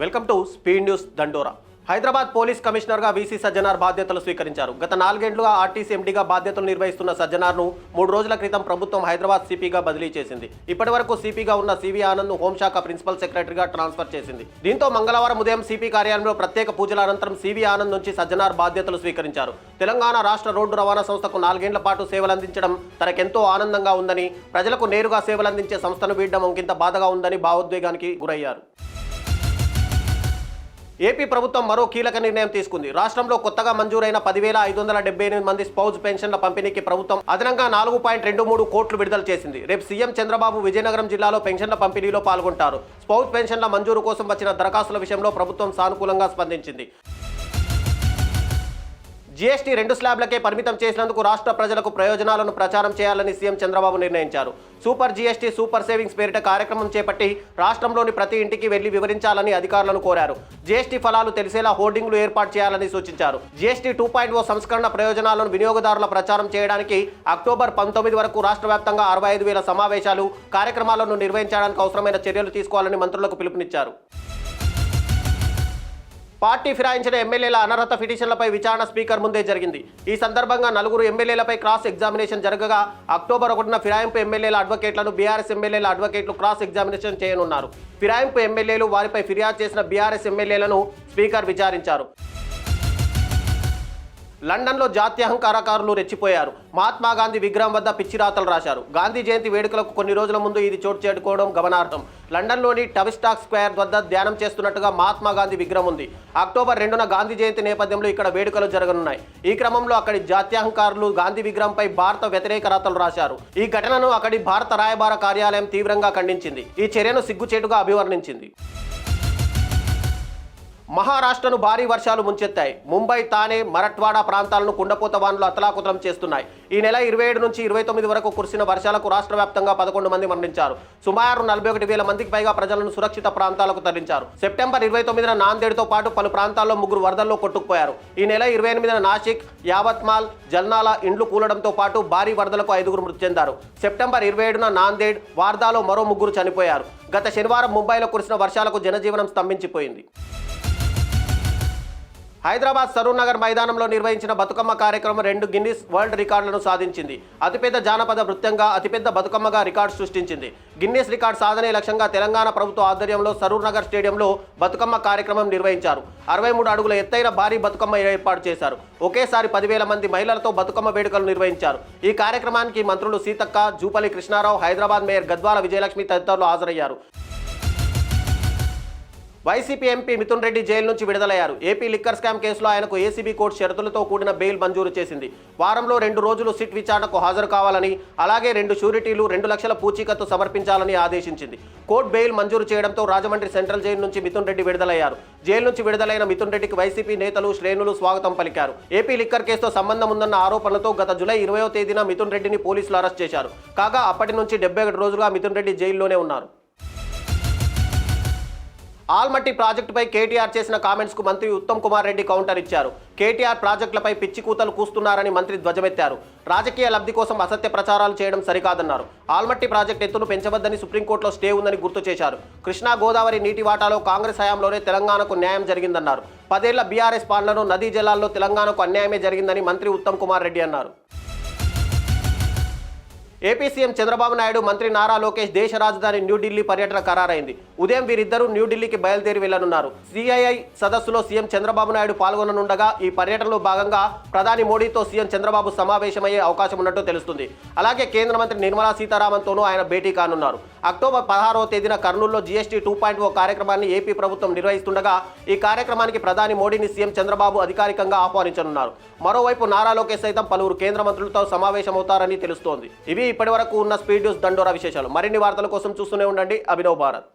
Welcome to speed news దండోరా. Hyderabad police కమిషనర్గా VC Sajjanar బాధ్యతలు స్వీకరించారు. గత 4 ఏళ్లుగా ఆర్టీసీ ఎండీగా బాధ్యతలు నిర్వహిస్తున్న సజ్జనార్ను 3 రోజుల క్రితం ప్రభుత్వం హైదరాబాద్ సిపిగా బదిలీ చేసింది. ఇప్పటి వరకు సిపిగా ఉన్న సివి ఆనంద్ను హోంశాఖ ప్రిన్సిపల్ సెక్రటరీగా ట్రాన్స్ఫర్ చేసింది. దీంతో మంగళవారం ఉదయం సిపి కార్యాలయంలో ప్రత్యేక పూజల అనంతరం సివి ఆనంద్ నుంచి సజ్జనార్ బాధ్యతలు స్వీకరించారు. తెలంగాణ రాష్ట్ర రోడ్డు రవాణా సంస్థకు 4 ఏళ్ల పాటు సేవలందించడం తనకెంతో ఆనందంగా ఉందని, ప్రజలకు నేరుగా సేవలందించే సంస్థను వీడడం ఇంకింత బాధగా ఉందని భావోద్వేగానికి గురయ్యారు. ఏపీ ప్రభుత్వం మరో కీలక నిర్ణయం తీసుకుంది. రాష్ట్రంలో కొత్తగా మంజూరైన 10,578 మంది స్పౌజ్ పెన్షన్ల పంపిణీకి ప్రభుత్వం అదనంగా 4.23 కోట్లు విడుదల చేసింది. రేపు సీఎం చంద్రబాబు విజయనగరం జిల్లాలో పెన్షన్ల పంపిణీలో పాల్గొంటారు. స్పౌజ్ పెన్షన్ల మంజూరు కోసం వచ్చిన దరఖాస్తుల విషయంలో ప్రభుత్వం సానుకూలంగా స్పందించింది. జీఎస్టీ 2 స్లాబ్లకే పరిమితం చేసినందుకు రాష్ట్ర ప్రజలకు ప్రయోజనాలను ప్రచారం చేయాలని సీఎం చంద్రబాబు నిర్ణయించారు. సూపర్ జీఎస్టీ సూపర్ సేవింగ్స్ పేరిట కార్యక్రమం చేపట్టి రాష్ట్రంలోని ప్రతి ఇంటికి వెళ్లి వివరించాలని అధికారులను కోరారు. జీఎస్టీ ఫలాలు తెలిసేలా హోర్డింగ్లు ఏర్పాటు చేయాలని సూచించారు. జీఎస్టీ 2.0 సంస్కరణ ప్రయోజనాలను వినియోగదారుల ప్రచారం చేయడానికి అక్టోబర్ 19 వరకు రాష్ట్ర వ్యాప్తంగా 65,000 సమావేశాలు, కార్యక్రమాలను నిర్వహించడానికి అవసరమైన చర్యలు తీసుకోవాలని మంత్రులకు పిలుపునిచ్చారు. పార్టీ ఫిరాయించిన ఎమ్మెల్యేల అనర్హత పిటిషన్లపై విచారణ స్పీకర్ ముందే జరిగింది. ఈ సందర్భంగా 4 ఎమ్మెల్యేలపై క్రాస్ ఎగ్జామినేషన్ జరగగా అక్టోబర్ 1న ఫిరాయింపు ఎమ్మెల్యేల అడ్వకేట్లను బీఆర్ఎస్ ఎమ్మెల్యేల అడ్వకేట్లు క్రాస్ ఎగ్జామినేషన్ చేయనున్నారు. ఫిరాయింపు ఎమ్మెల్యేలు, వారిపై ఫిర్యాదు చేసిన బీఆర్ఎస్ ఎమ్మెల్యేలను స్పీకర్ విచారించారు. లండన్లో జాత్యహంకారకారులు రెచ్చిపోయారు. మహాత్మా గాంధీ విగ్రహం వద్ద పిచ్చిరాతలు రాశారు. గాంధీ జయంతి వేడుకలకు కొన్ని రోజుల ముందు ఇది చోటు చేసుకోవడం గమనార్హం. లండన్లోని టవిస్టాక్ స్క్వేర్ వద్ద ధ్యానం చేస్తున్నట్టుగా మహాత్మా గాంధీ విగ్రహం ఉంది. అక్టోబర్ 2న గాంధీ జయంతి నేపథ్యంలో ఇక్కడ వేడుకలు జరగనున్నాయి. ఈ క్రమంలో అక్కడి జాత్యహంకారులు గాంధీ విగ్రహంపై భారత వ్యతిరేక రాతలు రాశారు. ఈ ఘటనను అక్కడి భారత రాయబార కార్యాలయం తీవ్రంగా ఖండించింది. ఈ చర్యను సిగ్గుచేటుగా అభివర్ణించింది. మహారాష్ట్రను భారీ వర్షాలు ముంచెత్తాయి. ముంబై, థానే, మరఠ్వాడా ప్రాంతాలను కుండపోత వానలు అతలాకుతలం చేస్తున్నాయి. ఈ నెల 27 నుంచి 29 వరకు కురిసిన వర్షాలకు రాష్ట్ర వ్యాప్తంగా 11 మంది మరణించారు. సుమారు 41,000 మందికి పైగా ప్రజలను సురక్షిత ప్రాంతాలకు తరలించారు. సెప్టెంబర్ 29న నాందేడ్తో పాటు పలు ప్రాంతాల్లో 3 వరదల్లో కొట్టుకుపోయారు. ఈ నెల 28న నాసిక్, యావత్మాల్, జల్నాల ఇండ్లు కూలడంతో పాటు భారీ వరదలకు 5 మృతి చెందారు. సెప్టెంబర్ 27న నాందేడ్, వార్దాలో మరో 3 చనిపోయారు. గత శనివారం ముంబైలో కురిసిన వర్షాలకు జనజీవనం స్తంభించిపోయింది. హైదరాబాద్ సరూర్ నగర్ మైదానంలో నిర్వహించిన బతుకమ్మ కార్యక్రమం 2 గిన్నిస్ వరల్డ్ రికార్డులను సాధించింది. అతిపెద్ద జానపద నృత్యంగా అతిపెద్ద బతుకమ్మగా రికార్డు సృష్టించింది. గిన్నిస్ రికార్డు సాధనే లక్ష్యంగా తెలంగాణ ప్రభుత్వ ఆధ్వర్యంలో సరూర్ నగర్ స్టేడియంలో బతుకమ్మ కార్యక్రమం నిర్వహించారు. 63 అడుగుల ఎత్తైన భారీ బతుకమ్మ ఏర్పాటు చేశారు. ఒకేసారి 10,000 మంది మహిళలతో బతుకమ్మ వేడుకలు నిర్వహించారు. ఈ కార్యక్రమానికి మంత్రులు సీతక్క, జూపల్లి కృష్ణారావు, హైదరాబాద్ మేయర్ గద్వాల విజయలక్ష్మి తదితరులు హాజరయ్యారు. YCP MP Mithun Reddy jail నుంచి విడుదలయ్యారు. ఏపీ లిక్కర్ స్కామ్ కేసులో ఆయనకు ఏసీబీ కోర్టు షరతులతో కూడిన బెయిల్ మంజూరు చేసింది. వారంలో 2 రోజులు సిట్ విచారణకు హాజరు కావాలని, అలాగే 2 షూరిటీలు 2 లక్షల పూచీకత్తు సమర్పించాలని ఆదేశించింది. కోర్టు బెయిల్ మంజూరు చేయడంతో రాజమండ్రి సెంట్రల్ జైలు నుంచి మిథున్ రెడ్డి విడుదలయ్యారు. జైలు నుంచి విడుదలైన మిథున్ రెడ్డికి వైసీపీ నేతలు, శ్రేణులు స్వాగతం పలికారు. ఏపీ లిక్కర్ కేసుతో సంబంధం ఉందన్న ఆరోపణలతో గత జూలై 20వ తేదీన మిథున్ రెడ్డిని పోలీసులు అరెస్ట్ చేశారు. కాగా అప్పటి నుంచి 71 రోజులుగా మిథున్ రెడ్డి జైల్లోనే ఉన్నారు. ఆల్మట్టి ప్రాజెక్టుపై కేటీఆర్ చేసిన కామెంట్స్కు మంత్రి ఉత్తమ్ కుమార్ రెడ్డి కౌంటర్ ఇచ్చారు. కేటీఆర్ ప్రాజెక్టులపై పిచ్చి కూతలు కూస్తున్నారని మంత్రి ధ్వజమెత్తారు. రాజకీయ లబ్ధి కోసం అసత్య ప్రచారాలు చేయడం సరికాదన్నారు. ఆల్మట్టి ప్రాజెక్టు ఎత్తును పెంచవద్దని సుప్రీంకోర్టులో స్టే ఉందని గుర్తు చేశారు. కృష్ణా గోదావరి నీటి వాటాలో కాంగ్రెస్ హయాంలోనే తెలంగాణకు న్యాయం జరిగిందన్నారు. 10 ఏళ్ల బీఆర్ఎస్ పాలనలో నదీ జలాల్లో తెలంగాణకు అన్యాయమే జరిగిందని మంత్రి ఉత్తమ్ కుమార్ రెడ్డి అన్నారు. ఏపీ సీఎం చంద్రబాబు నాయుడు, మంత్రి నారా లోకేష్ దేశ రాజధాని న్యూఢిల్లీ పర్యటన ఖరారైంది. ఉదయం వీరిద్దరూ న్యూఢిల్లీకి బయలుదేరి వెళ్లనున్నారు. సిఐఐ సదస్సులో సీఎం చంద్రబాబు నాయుడు పాల్గొననుండగా ఈ పర్యటనలో భాగంగా ప్రధాని మోడీతో సీఎం చంద్రబాబు సమావేశమయ్యే అవకాశం ఉన్నట్టు తెలుస్తుంది. అలాగే కేంద్ర మంత్రి నిర్మలా సీతారామన్తోనూ ఆయన భేటీ కానున్నారు. అక్టోబర్ 16వ తేదీన కర్నూలులో జీఎస్టీ 2.0 కార్యక్రమాన్ని ఏపీ ప్రభుత్వం నిర్వహిస్తుండగా ఈ కార్యక్రమానికి ప్రధాని మోడీని సీఎం చంద్రబాబు అధికారికంగా ఆహ్వానించనున్నారు. మరోవైపు నారా లోకేష్ సైతం పలువురు కేంద్ర మంత్రులతో సమావేశమవుతారని తెలుస్తోంది. ఇవి ఇప్పటివరకు ఉన్న స్పీడ్ న్యూస్ దండోరా విశేషాలు. మరిన్ని వార్తల కోసం చూస్తూనే ఉండండి అభినవ్ భారత్.